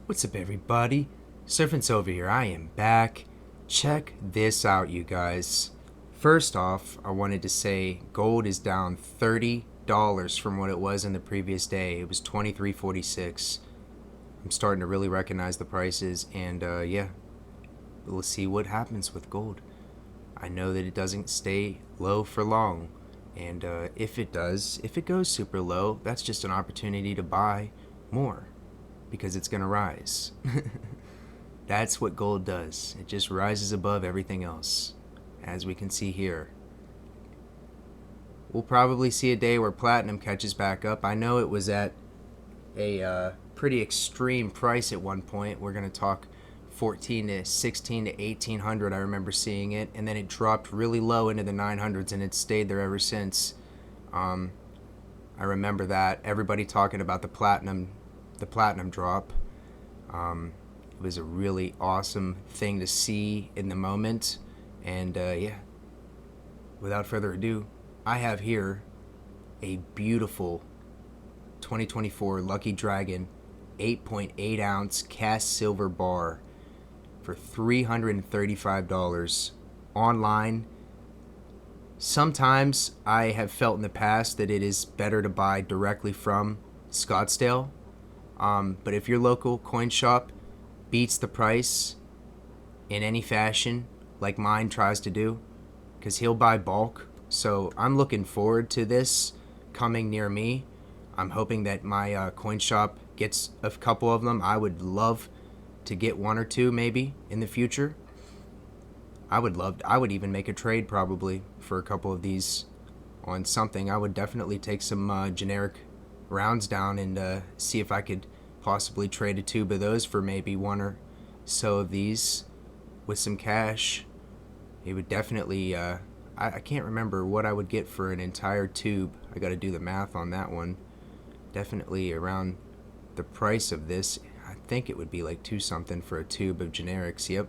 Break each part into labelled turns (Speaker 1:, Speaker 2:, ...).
Speaker 1: What's up, everybody? Servants over here. I am back. Check this out, you guys. First off, I wanted to say gold is down $30 from what it was in the previous day. It was $23.46. I'm starting to really recognize the prices, and yeah, we'll see what happens with gold. I know that it doesn't stay low for long, and if it does, if it goes super low, that's just an opportunity to buy more because it's going to rise. That's what gold does. It just rises above everything else, as we can see here. We'll probably see a day where platinum catches back up. I know it was at a pretty extreme price at one point. We're going to talk 14 to 16 to 1800. I remember seeing it, and then it dropped really low into the 900s, and it's stayed there ever since. I remember that. Everybody talking about the platinum drop. It was a really awesome thing to see in the moment. And yeah, without further ado, I have here a beautiful 2024 Lucky Dragon 8.8 ounce cast silver bar for $335 online. Sometimes I have felt in the past that it is better to buy directly from Scottsdale. But if your local coin shop beats the price in any fashion, like mine tries to do, because he'll buy bulk. So I'm looking forward to this coming near me. I'm hoping that my coin shop gets a couple of them. I would love to get one or two maybe in the future. I would even make a trade probably for a couple of these on something. I would definitely take some generic rounds down and see if I could possibly trade a tube of those for maybe one or so of these with some cash. It would definitely I can't remember what I would get for an entire tube. I got to do the math on that one. Definitely around the price of this. I think it would be like two something for a tube of generics. Yep.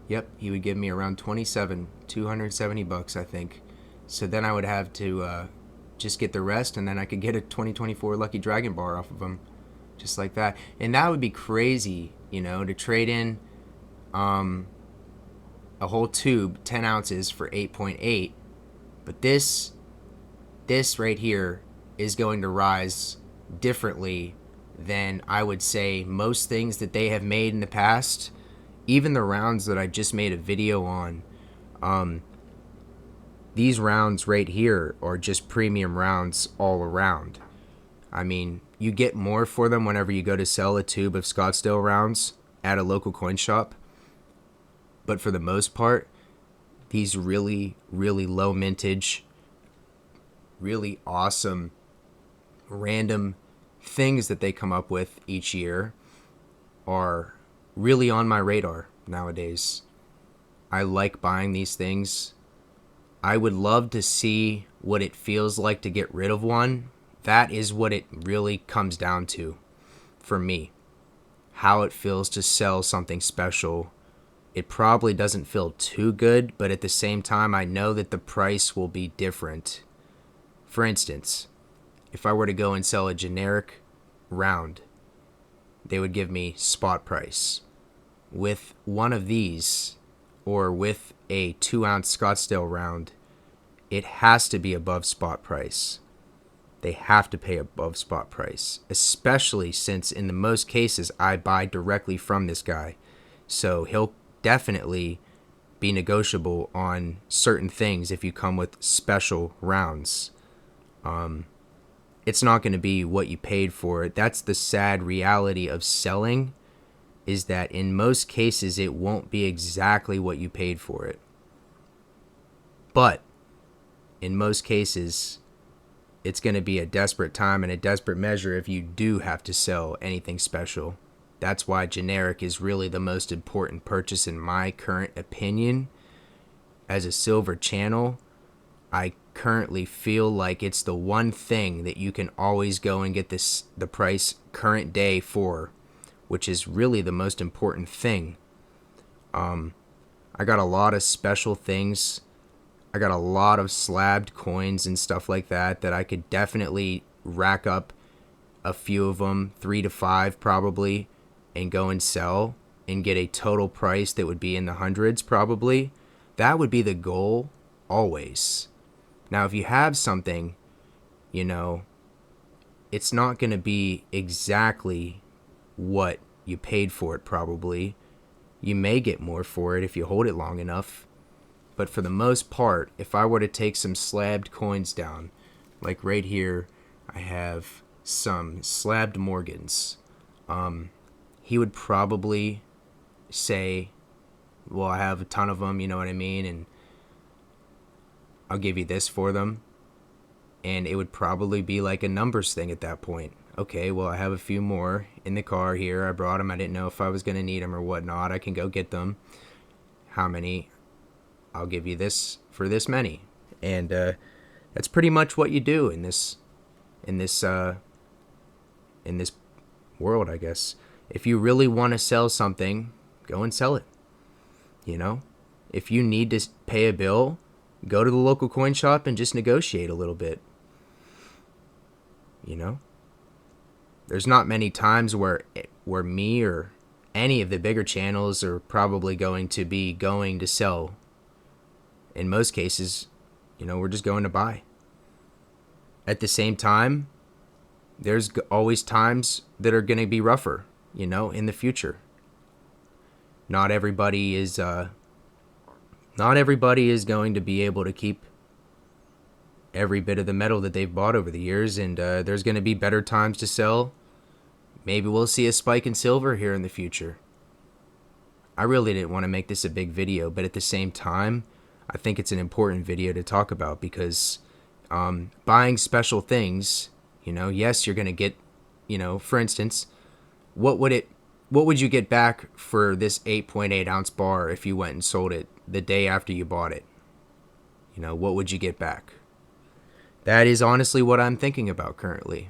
Speaker 1: Yep, he would give me around $270, I think. So then I would have to just get the rest, and then I could get a 2024 Lucky Dragon bar off of him, just like that. And that would be crazy, to trade in a whole tube, 10 ounces for 8.8. But this right here is going to rise differently than I would say most things that they have made in the past. Even the rounds that I just made a video on, these rounds right here are just premium rounds all around. I mean, you get more for them whenever you go to sell a tube of Scottsdale rounds at a local coin shop. But for the most part, these really, really low mintage, really awesome, random things that they come up with each year are really on my radar nowadays. I like buying these things. I would love to see what it feels like to get rid of one. That is what it really comes down to for me. How it feels to sell something special. It probably doesn't feel too good, but at the same time, I know that the price will be different. For instance, if I were to go and sell a generic round, they would give me spot price. With one of these, or with a 2-ounce Scottsdale round, it has to be above spot price. They have to pay above spot price, especially since in the most cases I buy directly from this guy. So he'll definitely be negotiable on certain things if you come with special rounds. It's not going to be what you paid for it. That's the sad reality of selling, is that in most cases it won't be exactly what you paid for it. But in most cases, it's going to be a desperate time and a desperate measure if you do have to sell anything special. That's why generic is really the most important purchase in my current opinion. As a silver channel, I currently feel like it's the one thing that you can always go and get the price current day for, which is really the most important thing. I got a lot of special things. I got a lot of slabbed coins and stuff like that I could definitely rack up a few of them, 3 to 5 probably, and go and sell and get a total price that would be in the hundreds probably. That would be the goal always. Now, if you have something, you know, it's not going to be exactly what you paid for it probably. You may get more for it if you hold it long enough. But for the most part, if I were to take some slabbed coins down, like right here, I have some slabbed Morgans. He would probably say, well, I have a ton of them, you know what I mean? And I'll give you this for them. And it would probably be like a numbers thing at that point. Okay, well, I have a few more in the car here. I brought them. I didn't know if I was going to need them or whatnot. I can go get them. How many? I'll give you this for this many. And that's pretty much what you do in this world, I guess. If you really want to sell something, go and sell it. You know, if you need to pay a bill, go to the local coin shop and just negotiate a little bit. You know, there's not many times where me or any of the bigger channels are probably going to sell. In most cases, you know, we're just going to buy. At the same time, there's always times that are going to be rougher, you know, in the future. Not everybody is going to be able to keep every bit of the metal that they've bought over the years, and there's going to be better times to sell. Maybe we'll see a spike in silver here in the future. I really didn't want to make this a big video, but at the same time, I think it's an important video to talk about because buying special things, you know, yes, you're going to get, you know, for instance, what would you get back for this 8.8 ounce bar if you went and sold it the day after you bought it? You know, what would you get back? That is honestly what I'm thinking about currently.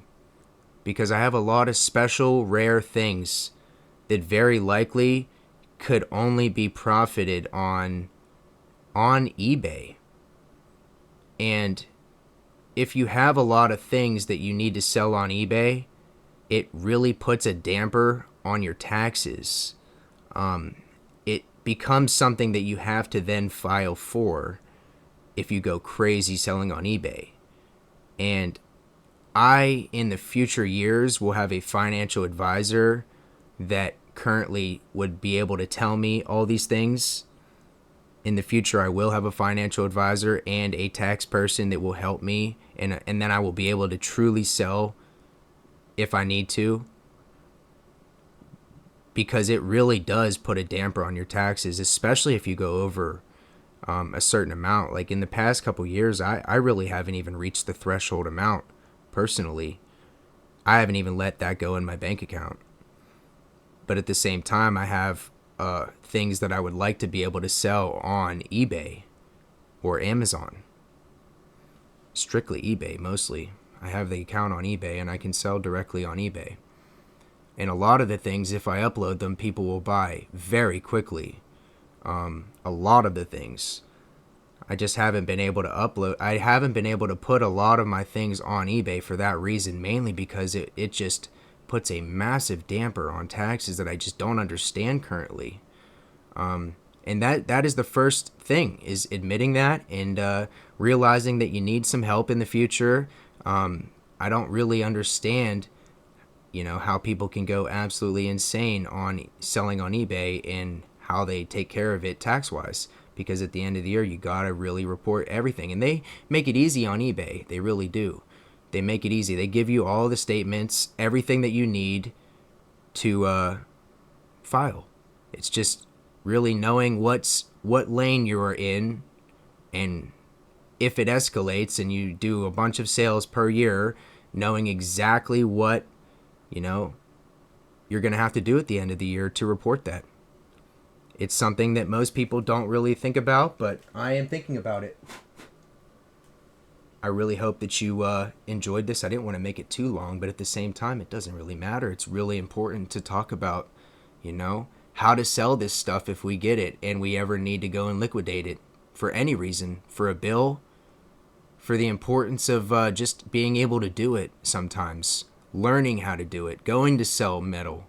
Speaker 1: Because I have a lot of special, rare things that very likely could only be profited on eBay. And if you have a lot of things that you need to sell on eBay, it really puts a damper on your taxes. It becomes something that you have to then file for if you go crazy selling on eBay. And I, in the future years, will have a financial advisor that currently would be able to tell me all these things. In the future, I will have a financial advisor and a tax person that will help me, and then I will be able to truly sell if I need to. Because it really does put a damper on your taxes, especially if you go over a certain amount. Like in the past couple years, I really haven't even reached the threshold amount personally. I haven't even let that go in my bank account. But at the same time, I have things that I would like to be able to sell on eBay or Amazon. Strictly eBay, mostly. I have the account on eBay and I can sell directly on eBay. And a lot of the things, if I upload them, people will buy very quickly. A lot of the things. I just haven't been able to upload. I haven't been able to put a lot of my things on eBay for that reason, mainly because it just puts a massive damper on taxes that I just don't understand currently. And that is the first thing, is admitting that and realizing that you need some help in the future. I don't really understand, you know, how people can go absolutely insane on selling on eBay and how they take care of it tax-wise. Because at the end of the year, you gotta really report everything. And they make it easy on eBay. They really do. They make it easy. They give you all the statements, everything that you need to file. It's just really knowing what lane you are in, and if it escalates and you do a bunch of sales per year, knowing exactly what, you know, you're going to have to do at the end of the year to report that. It's something that most people don't really think about, but I am thinking about it. I really hope that you enjoyed this. I didn't want to make it too long, but at the same time, it doesn't really matter. It's really important to talk about, you know, how to sell this stuff if we get it and we ever need to go and liquidate it for any reason, for a bill, for the importance of just being able to do it sometimes. learning how to do it, going to sell metal.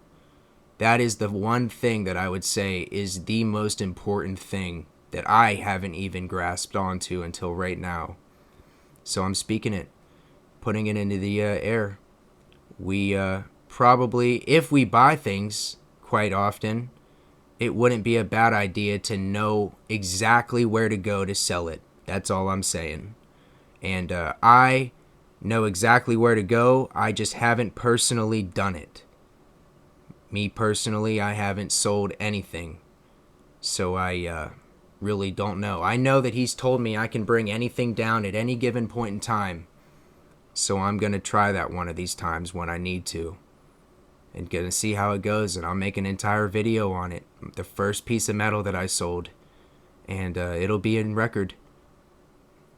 Speaker 1: That is the one thing that I would say is the most important thing that I haven't even grasped onto until right now. So I'm speaking it, putting it into the air. We probably, if we buy things quite often, it wouldn't be a bad idea to know exactly where to go to sell it. That's all I'm saying. And I know exactly where to go. I just haven't personally done it. Me personally, I haven't sold anything. So I really don't know. I know that he's told me I can bring anything down at any given point in time. So I'm going to try that one of these times when I need to. And going to see how it goes. And I'll make an entire video on it. The first piece of metal that I sold. And it'll be in record.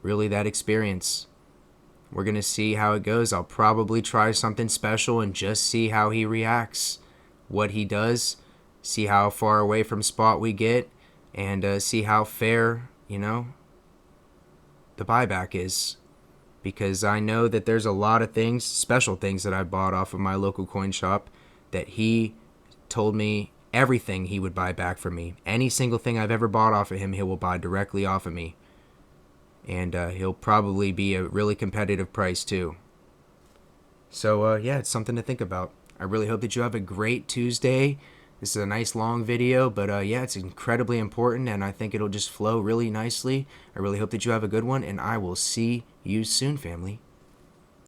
Speaker 1: Really, that experience. We're going to see how it goes. I'll probably try something special and just see how he reacts. What he does. See how far away from spot we get. And see how fair, the buyback is. Because I know that there's a lot of things, special things that I bought off of my local coin shop that he told me everything he would buy back from me. Any single thing I've ever bought off of him, he will buy directly off of me. And he'll probably be a really competitive price too. So yeah, it's something to think about. I really hope that you have a great Tuesday. This is a nice long video, but yeah, it's incredibly important, and I think it'll just flow really nicely. I really hope that you have a good one, and I will see you soon, family.